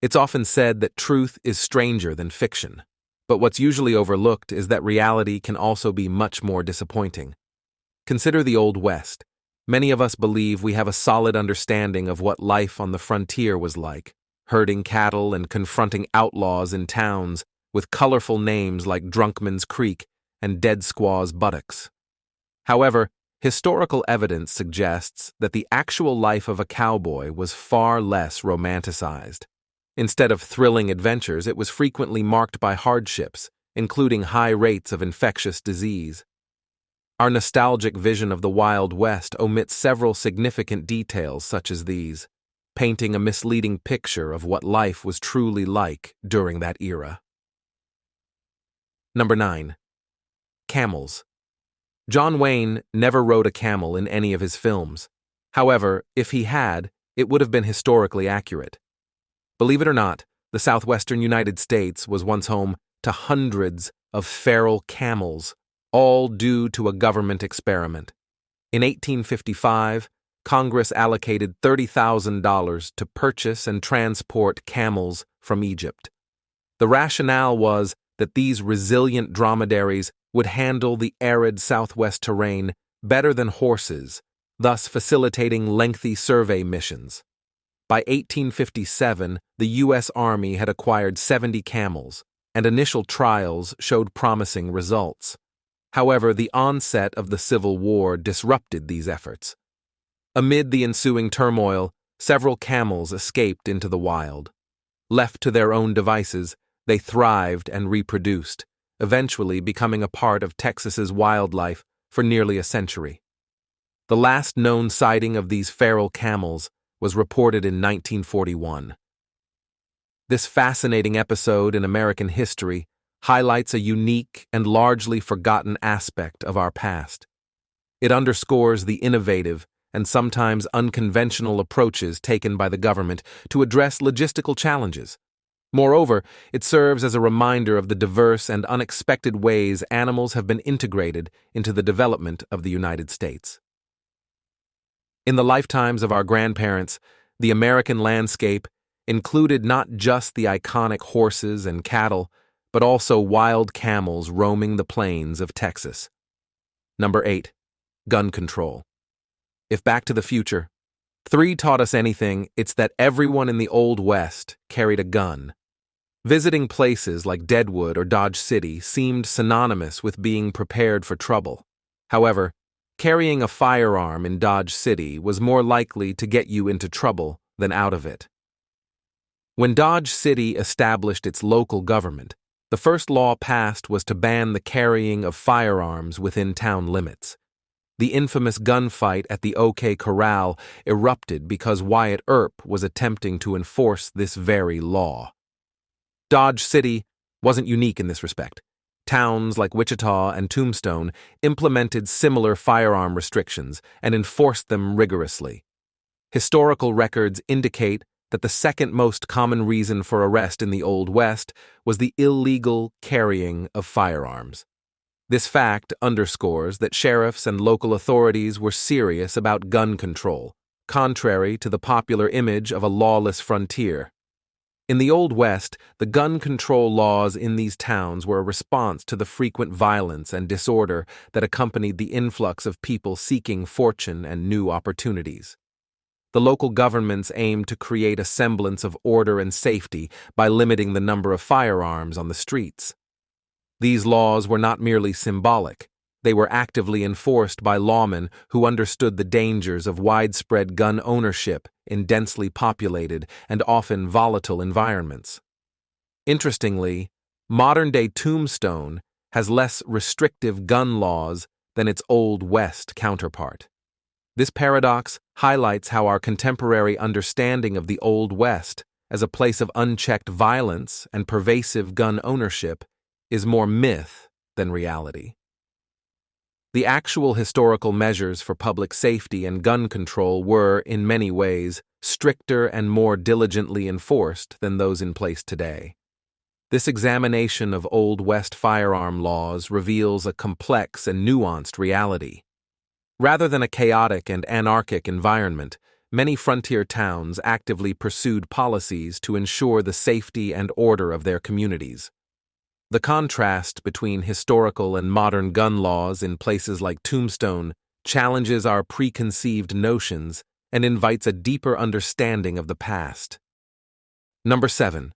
It's often said that truth is stranger than fiction, but what's usually overlooked is that reality can also be much more disappointing. Consider the Old West. Many of us believe we have a solid understanding of what life on the frontier was like, herding cattle and confronting outlaws in towns with colorful names like Drunkman's Creek and Dead Squaw's Buttocks. However, historical evidence suggests that the actual life of a cowboy was far less romanticized. Instead of thrilling adventures, it was frequently marked by hardships, including high rates of infectious disease. Our nostalgic vision of the Wild West omits several significant details such as these, painting a misleading picture of what life was truly like during that era. Number 9. Camels. John Wayne never rode a camel in any of his films. However, if he had, it would have been historically accurate. Believe it or not, the southwestern United States was once home to hundreds of feral camels, all due to a government experiment. In 1855, Congress allocated $30,000 to purchase and transport camels from Egypt. The rationale was that these resilient dromedaries would handle the arid southwest terrain better than horses, thus facilitating lengthy survey missions. By 1857, the U.S. Army had acquired 70 camels, and initial trials showed promising results. However, the onset of the Civil War disrupted these efforts. Amid the ensuing turmoil, several camels escaped into the wild. Left to their own devices, they thrived and reproduced, eventually becoming a part of Texas's wildlife for nearly a century. The last known sighting of these feral camels was reported in 1941. This fascinating episode in American history highlights a unique and largely forgotten aspect of our past. It underscores the innovative and sometimes unconventional approaches taken by the government to address logistical challenges. Moreover, it serves as a reminder of the diverse and unexpected ways animals have been integrated into the development of the United States. In the lifetimes of our grandparents, the American landscape included not just the iconic horses and cattle, but also wild camels roaming the plains of Texas. Number 8. Gun control. If Back to the Future 3 taught us anything, it's that everyone in the Old West carried a gun. Visiting places like Deadwood or Dodge City seemed synonymous with being prepared for trouble. However, carrying a firearm in Dodge City was more likely to get you into trouble than out of it. When Dodge City established its local government, the first law passed was to ban the carrying of firearms within town limits. The infamous gunfight at the OK Corral erupted because Wyatt Earp was attempting to enforce this very law. Dodge City wasn't unique in this respect. Towns like Wichita and Tombstone implemented similar firearm restrictions and enforced them rigorously. Historical records indicate that the second most common reason for arrest in the Old West was the illegal carrying of firearms. This fact underscores that sheriffs and local authorities were serious about gun control, contrary to the popular image of a lawless frontier. In the Old West, the gun control laws in these towns were a response to the frequent violence and disorder that accompanied the influx of people seeking fortune and new opportunities. The local governments aimed to create a semblance of order and safety by limiting the number of firearms on the streets. These laws were not merely symbolic. They were actively enforced by lawmen who understood the dangers of widespread gun ownership in densely populated and often volatile environments. Interestingly, modern-day Tombstone has less restrictive gun laws than its Old West counterpart. This paradox highlights how our contemporary understanding of the Old West as a place of unchecked violence and pervasive gun ownership is more myth than reality. The actual historical measures for public safety and gun control were, in many ways, stricter and more diligently enforced than those in place today. This examination of Old West firearm laws reveals a complex and nuanced reality. Rather than a chaotic and anarchic environment, many frontier towns actively pursued policies to ensure the safety and order of their communities. The contrast between historical and modern gun laws in places like Tombstone challenges our preconceived notions and invites a deeper understanding of the past. Number 7.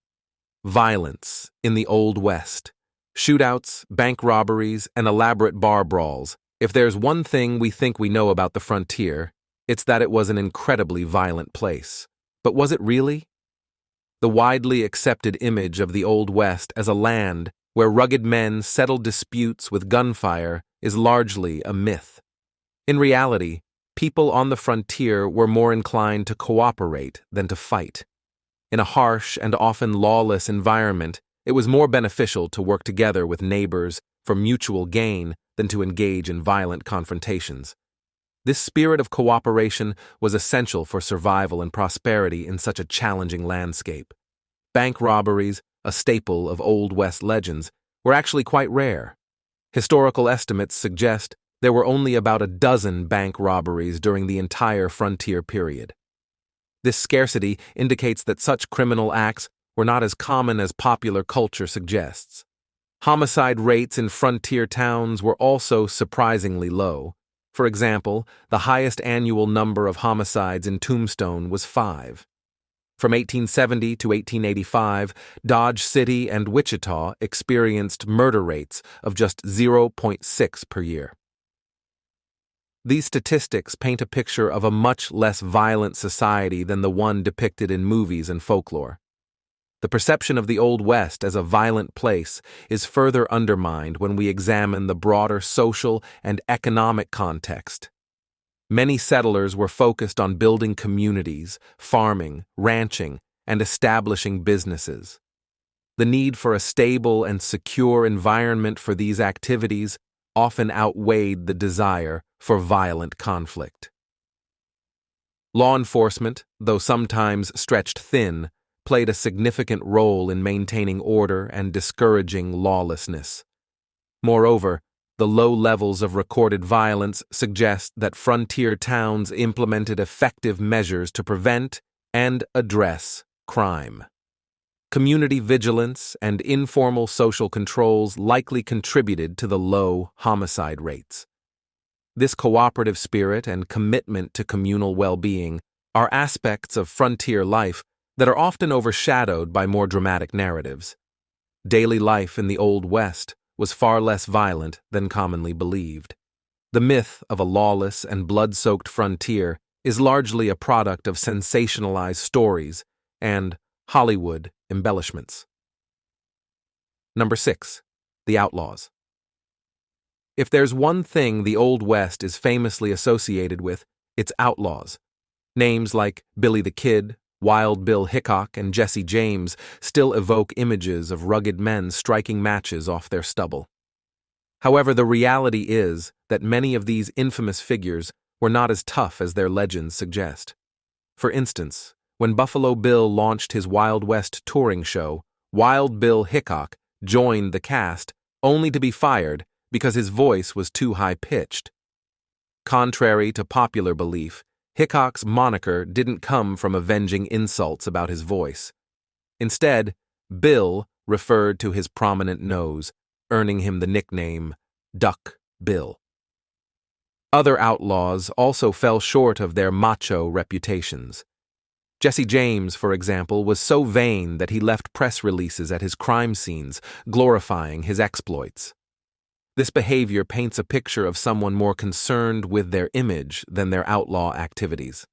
Violence in the Old West. Shootouts, bank robberies, and elaborate bar brawls. If there's one thing we think we know about the frontier, it's that it was an incredibly violent place. But was it really? The widely accepted image of the Old West as a land where rugged men settled disputes with gunfire is largely a myth. In reality, people on the frontier were more inclined to cooperate than to fight. In a harsh and often lawless environment, it was more beneficial to work together with neighbors for mutual gain than to engage in violent confrontations. This spirit of cooperation was essential for survival and prosperity in such a challenging landscape. Bank robberies, a staple of Old West legends, were actually quite rare. Historical estimates suggest there were only about a dozen bank robberies during the entire frontier period. This scarcity indicates that such criminal acts were not as common as popular culture suggests. Homicide rates in frontier towns were also surprisingly low. For example, the highest annual number of homicides in Tombstone was 5. From 1870 to 1885, Dodge City and Wichita experienced murder rates of just 0.6 per year. These statistics paint a picture of a much less violent society than the one depicted in movies and folklore. The perception of the Old West as a violent place is further undermined when we examine the broader social and economic context. Many settlers were focused on building communities, farming, ranching, and establishing businesses. The need for a stable and secure environment for these activities often outweighed the desire for violent conflict. Law enforcement, though sometimes stretched thin, played a significant role in maintaining order and discouraging lawlessness. Moreover, the low levels of recorded violence suggest that frontier towns implemented effective measures to prevent and address crime. Community vigilance and informal social controls likely contributed to the low homicide rates. This cooperative spirit and commitment to communal well-being are aspects of frontier life that are often overshadowed by more dramatic narratives. Daily life in the Old West was far less violent than commonly believed. The myth of a lawless and blood-soaked frontier is largely a product of sensationalized stories and Hollywood embellishments. Number 6. The Outlaws. If there's one thing the Old West is famously associated with, it's outlaws. Names like Billy the Kid, Wild Bill Hickok, and Jesse James still evoke images of rugged men striking matches off their stubble. However, the reality is that many of these infamous figures were not as tough as their legends suggest. For instance, when Buffalo Bill launched his Wild West touring show, Wild Bill Hickok joined the cast only to be fired because his voice was too high-pitched. Contrary to popular belief, Hickok's moniker didn't come from avenging insults about his voice. Instead, Bill referred to his prominent nose, earning him the nickname Duck Bill. Other outlaws also fell short of their macho reputations. Jesse James, for example, was so vain that he left press releases at his crime scenes, glorifying his exploits. This behavior paints a picture of someone more concerned with their image than their outlaw activities.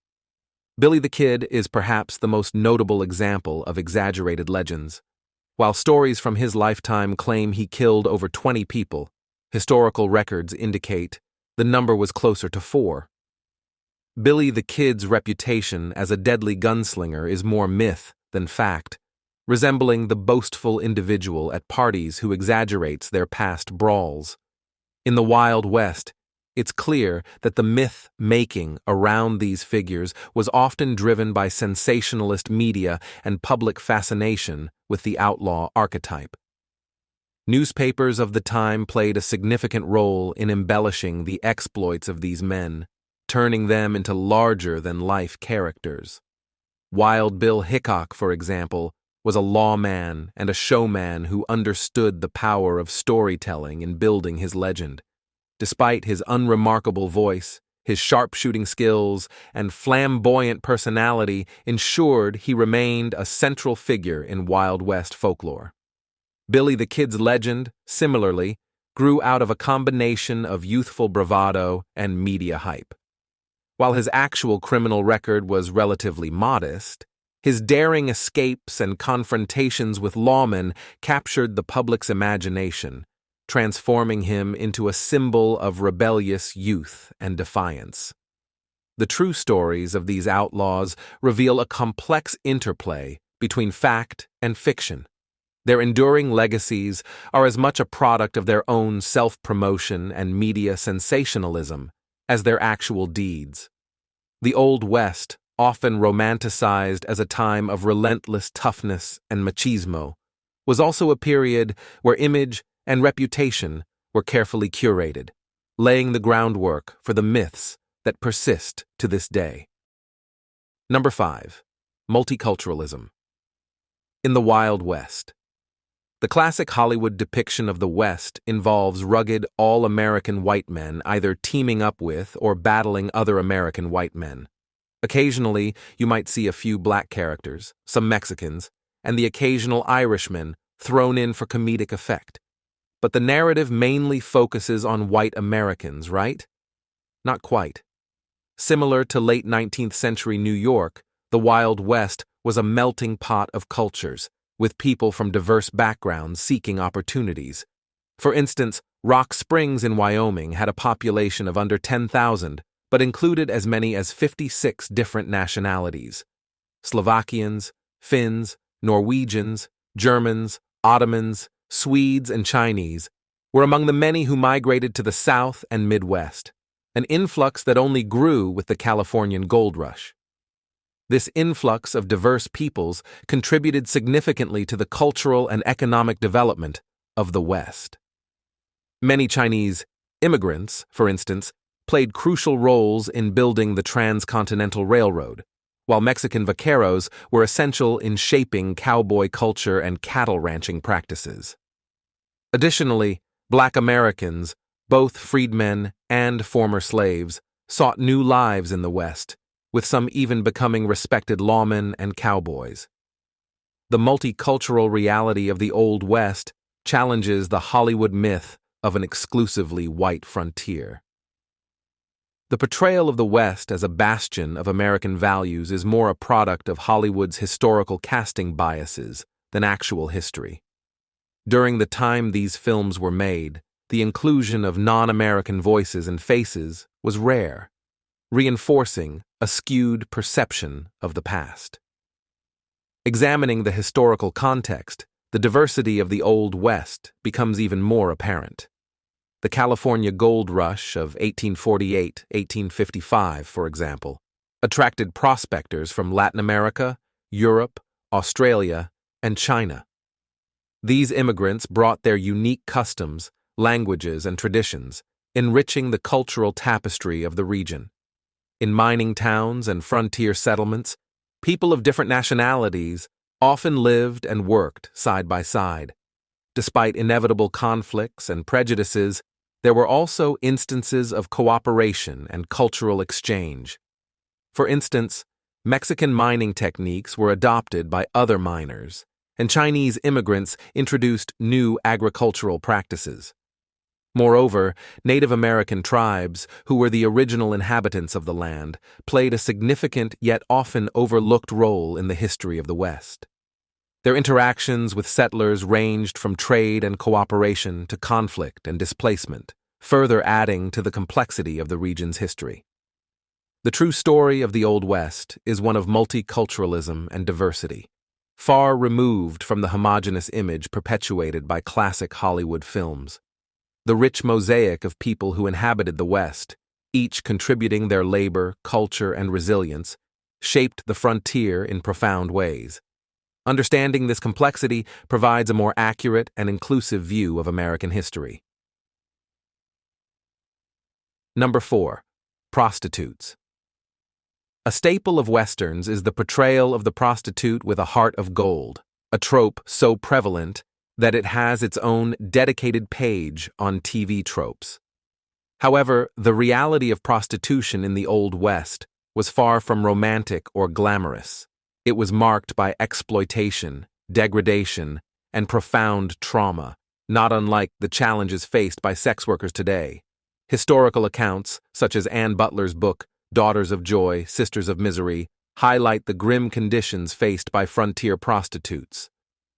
Billy the Kid is perhaps the most notable example of exaggerated legends. While stories from his lifetime claim he killed over 20 people, historical records indicate the number was closer to 4. Billy the Kid's reputation as a deadly gunslinger is more myth than fact, resembling the boastful individual at parties who exaggerates their past brawls. In the Wild West, it's clear that the myth-making around these figures was often driven by sensationalist media and public fascination with the outlaw archetype. Newspapers of the time played a significant role in embellishing the exploits of these men. turning them into larger-than-life characters. Wild Bill Hickok, for example, was a lawman and a showman who understood the power of storytelling in building his legend. Despite his unremarkable voice, his sharpshooting skills and flamboyant personality ensured he remained a central figure in Wild West folklore. Billy the Kid's legend, similarly, grew out of a combination of youthful bravado and media hype. While his actual criminal record was relatively modest, his daring escapes and confrontations with lawmen captured the public's imagination, transforming him into a symbol of rebellious youth and defiance. The true stories of these outlaws reveal a complex interplay between fact and fiction. Their enduring legacies are as much a product of their own self-promotion and media sensationalism as their actual deeds. The Old West, often romanticized as a time of relentless toughness and machismo, was also a period where image and reputation were carefully curated, laying the groundwork for the myths that persist to this day. Number 5. Multiculturalism. In the Wild West. The classic Hollywood depiction of the West involves rugged, all-American white men either teaming up with or battling other American white men. Occasionally, you might see a few black characters, some Mexicans, and the occasional Irishman thrown in for comedic effect. But the narrative mainly focuses on white Americans, right? Not quite. Similar to late 19th century New York, the Wild West was a melting pot of cultures, with people from diverse backgrounds seeking opportunities. For instance, Rock Springs in Wyoming had a population of under 10,000, but included as many as 56 different nationalities. Slovakians, Finns, Norwegians, Germans, Ottomans, Swedes, and Chinese were among the many who migrated to the South and Midwest, an influx that only grew with the Californian gold rush. This influx of diverse peoples contributed significantly to the cultural and economic development of the West. Many Chinese immigrants, for instance, played crucial roles in building the Transcontinental Railroad, while Mexican vaqueros were essential in shaping cowboy culture and cattle ranching practices. Additionally, Black Americans, both freedmen and former slaves, sought new lives in the West, with some even becoming respected lawmen and cowboys. The multicultural reality of the Old West challenges the Hollywood myth of an exclusively white frontier. The portrayal of the West as a bastion of American values is more a product of Hollywood's historical casting biases than actual history. During the time these films were made, the inclusion of non-American voices and faces was rare, reinforcing a skewed perception of the past. Examining the historical context, the diversity of the Old West becomes even more apparent. The California Gold Rush of 1848-1855, for example, attracted prospectors from Latin America, Europe, Australia, and China. These immigrants brought their unique customs, languages, and traditions, enriching the cultural tapestry of the region. In mining towns and frontier settlements, people of different nationalities often lived and worked side by side. Despite inevitable conflicts and prejudices, there were also instances of cooperation and cultural exchange. For instance, Mexican mining techniques were adopted by other miners, and Chinese immigrants introduced new agricultural practices. Moreover, Native American tribes, who were the original inhabitants of the land, played a significant yet often overlooked role in the history of the West. Their interactions with settlers ranged from trade and cooperation to conflict and displacement, further adding to the complexity of the region's history. The true story of the Old West is one of multiculturalism and diversity, far removed from the homogeneous image perpetuated by classic Hollywood films. The rich mosaic of people who inhabited the West, each contributing their labor, culture, and resilience, shaped the frontier in profound ways. Understanding this complexity provides a more accurate and inclusive view of American history. Number 4. Prostitutes. A staple of Westerns is the portrayal of the prostitute with a heart of gold, a trope so prevalent that it has its own dedicated page on TV tropes. However, the reality of prostitution in the Old West was far from romantic or glamorous. It was marked by exploitation, degradation, and profound trauma, not unlike the challenges faced by sex workers today. Historical accounts, such as Anne Butler's book, Daughters of Joy, Sisters of Misery, highlight the grim conditions faced by frontier prostitutes.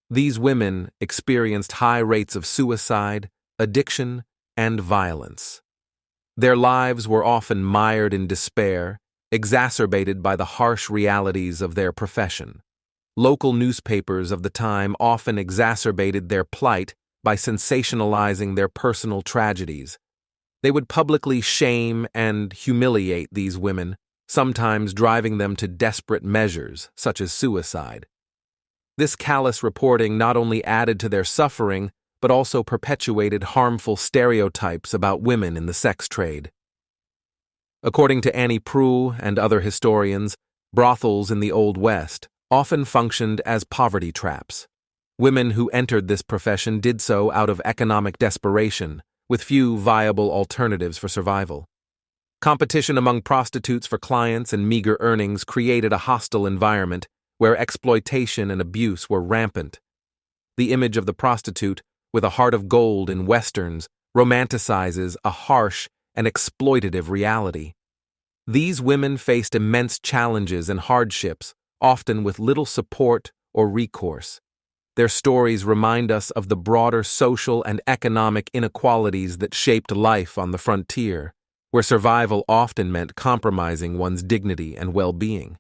These women experienced high rates of suicide, addiction, and violence. Their lives were often mired in despair, exacerbated by the harsh realities of their profession. Local newspapers of the time often exacerbated their plight by sensationalizing their personal tragedies. They would publicly shame and humiliate these women, sometimes driving them to desperate measures, such as suicide. This callous reporting not only added to their suffering, but also perpetuated harmful stereotypes about women in the sex trade. According to Annie Proulx and other historians, brothels in the Old West often functioned as poverty traps. Women who entered this profession did so out of economic desperation, with few viable alternatives for survival. Competition among prostitutes for clients and meager earnings created a hostile environment where exploitation and abuse were rampant. The image of the prostitute, with a heart of gold in Westerns, romanticizes a harsh and exploitative reality. These women faced immense challenges and hardships, often with little support or recourse. Their stories remind us of the broader social and economic inequalities that shaped life on the frontier, where survival often meant compromising one's dignity and well-being.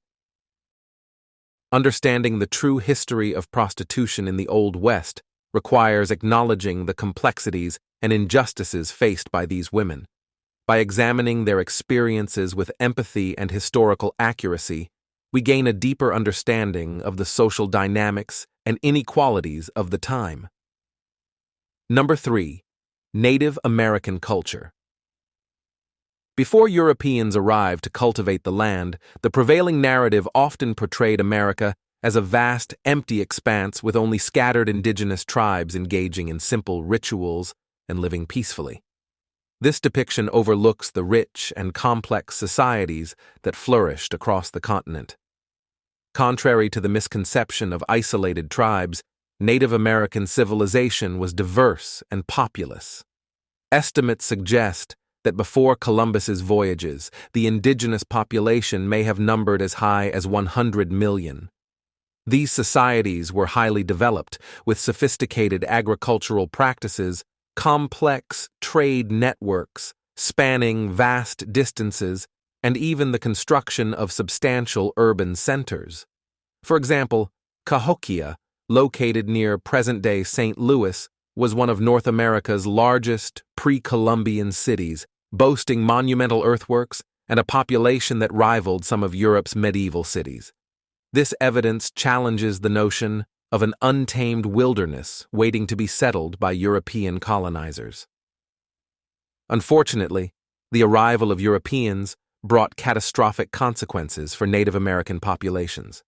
Understanding the true history of prostitution in the Old West requires acknowledging the complexities and injustices faced by these women. By examining their experiences with empathy and historical accuracy, we gain a deeper understanding of the social dynamics and inequalities of the time. Number 3. Native American culture. Before Europeans arrived to cultivate the land, the prevailing narrative often portrayed America as a vast, empty expanse with only scattered indigenous tribes engaging in simple rituals and living peacefully. This depiction overlooks the rich and complex societies that flourished across the continent. Contrary to the misconception of isolated tribes, Native American civilization was diverse and populous. Estimates suggest that before Columbus's voyages, the indigenous population may have numbered as high as 100 million. These societies were highly developed, with sophisticated agricultural practices, complex trade networks spanning vast distances, and even the construction of substantial urban centers. For example, Cahokia, located near present-day St. Louis, was one of North America's largest pre-Columbian cities, boasting monumental earthworks and a population that rivaled some of Europe's medieval cities. This evidence challenges the notion of an untamed wilderness waiting to be settled by European colonizers. Unfortunately, the arrival of Europeans brought catastrophic consequences for Native American populations.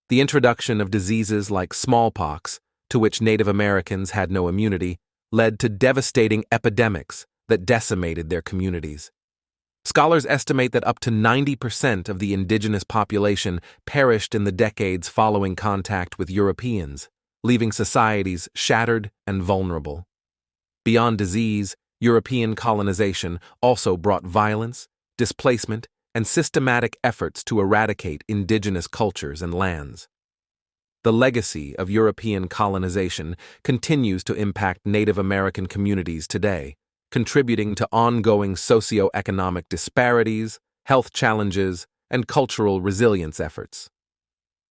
The introduction of diseases like smallpox, to which Native Americans had no immunity, led to devastating epidemics that decimated their communities. Scholars estimate that up to 90% of the indigenous population perished in the decades following contact with Europeans, leaving societies shattered and vulnerable. Beyond disease, European colonization also brought violence, displacement, and systematic efforts to eradicate indigenous cultures and lands. The legacy of European colonization continues to impact Native American communities today, contributing to ongoing socioeconomic disparities, health challenges, and cultural resilience efforts.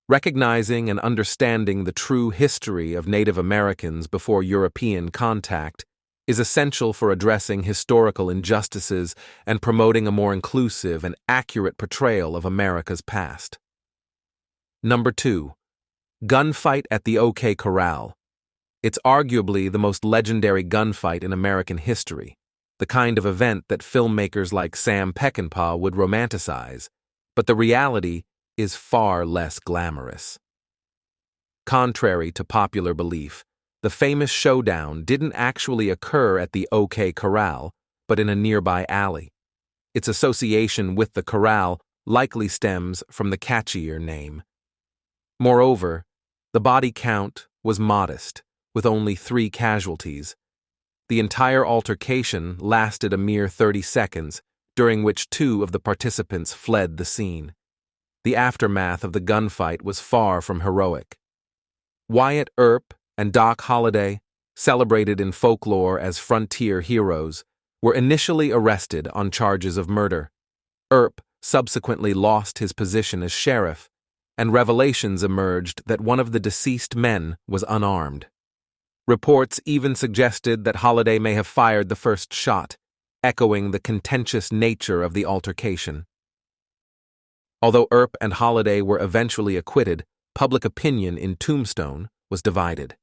Recognizing and understanding the true history of Native Americans before European contact is essential for addressing historical injustices and promoting a more inclusive and accurate portrayal of America's past. Number 2. Gunfight at the OK Corral. It's arguably the most legendary gunfight in American history. the kind of event that filmmakers like Sam Peckinpah would romanticize, but the reality is far less glamorous. Contrary to popular belief, the famous showdown didn't actually occur at the OK Corral, but in a nearby alley. Its association with the corral likely stems from the catchier name. Moreover, the body count was modest, with only 3 casualties. The entire altercation lasted a mere 30 seconds, during which 2 of the participants fled the scene. The aftermath of the gunfight was far from heroic. Wyatt Earp and Doc Holliday, celebrated in folklore as frontier heroes, were initially arrested on charges of murder. Earp subsequently lost his position as sheriff, and revelations emerged that one of the deceased men was unarmed. Reports even suggested that Holliday may have fired the first shot, echoing the contentious nature of the altercation. Although Earp and Holliday were eventually acquitted, public opinion in Tombstone was divided.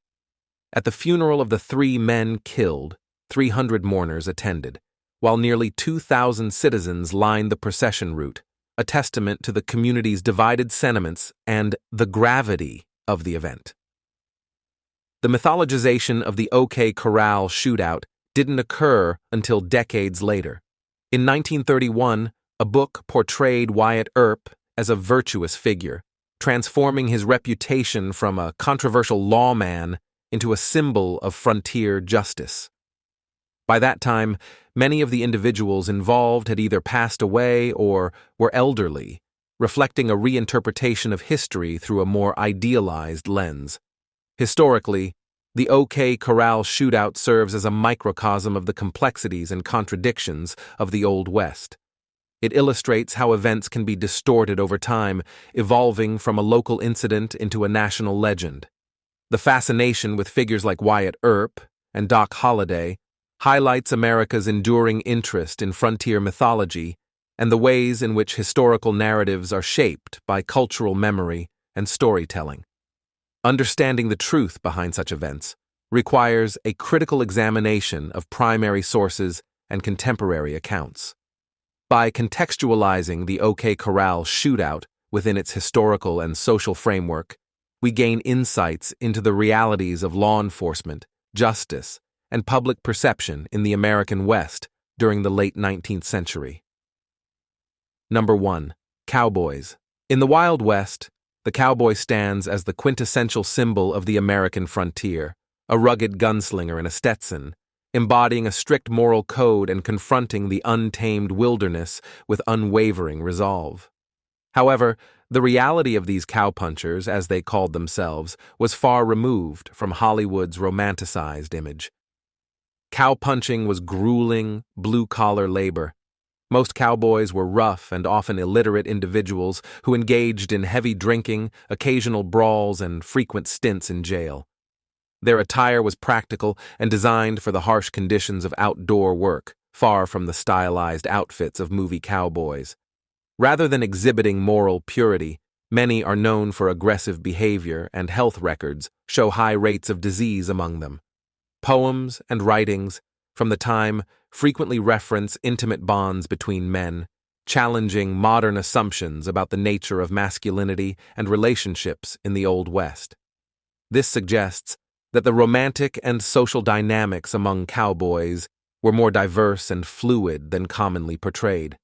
At the funeral of the 3 men killed, 300 mourners attended, while nearly 2,000 citizens lined the procession route, a testament to the community's divided sentiments and the gravity of the event. The mythologization of the OK Corral shootout didn't occur until decades later. In 1931, a book portrayed Wyatt Earp as a virtuous figure, transforming his reputation from a controversial lawman into a symbol of frontier justice. By that time, many of the individuals involved had either passed away or were elderly, reflecting a reinterpretation of history through a more idealized lens. Historically, the OK Corral shootout serves as a microcosm of the complexities and contradictions of the Old West. It illustrates how events can be distorted over time, evolving from a local incident into a national legend. The fascination with figures like Wyatt Earp and Doc Holliday highlights America's enduring interest in frontier mythology and the ways in which historical narratives are shaped by cultural memory and storytelling. Understanding the truth behind such events requires a critical examination of primary sources and contemporary accounts. By contextualizing the OK Corral shootout within its historical and social framework, we gain insights into the realities of law enforcement, justice, and public perception in the American West during the late 19th century. Number 1. Cowboys. In the Wild West, the cowboy stands as the quintessential symbol of the American frontier, a rugged gunslinger in a Stetson, embodying a strict moral code and confronting the untamed wilderness with unwavering resolve. However, the reality of these cowpunchers, as they called themselves, was far removed from Hollywood's romanticized image. Cowpunching was grueling, blue-collar labor. Most cowboys were rough and often illiterate individuals who engaged in heavy drinking, occasional brawls, and frequent stints in jail. Their attire was practical and designed for the harsh conditions of outdoor work, far from the stylized outfits of movie cowboys. Rather than exhibiting moral purity, many are known for aggressive behavior, and health records show high rates of disease among them. Poems and writings from the time frequently reference intimate bonds between men, challenging modern assumptions about the nature of masculinity and relationships in the Old West. This suggests that the romantic and social dynamics among cowboys were more diverse and fluid than commonly portrayed.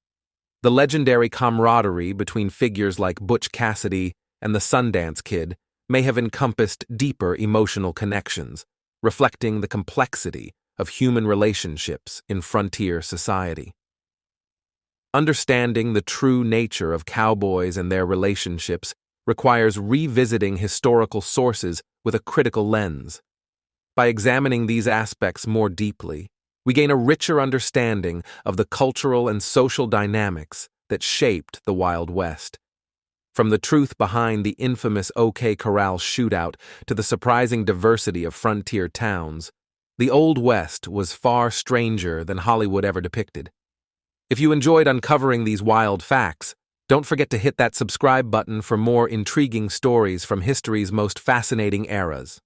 The legendary camaraderie between figures like Butch Cassidy and the Sundance Kid may have encompassed deeper emotional connections, reflecting the complexity of human relationships in frontier society. Understanding the true nature of cowboys and their relationships requires revisiting historical sources with a critical lens. By examining these aspects more deeply, we gain a richer understanding of the cultural and social dynamics that shaped the Wild West. From the truth behind the infamous OK Corral shootout to the surprising diversity of frontier towns, the Old West was far stranger than Hollywood ever depicted. If you enjoyed uncovering these wild facts, don't forget to hit that subscribe button for more intriguing stories from history's most fascinating eras.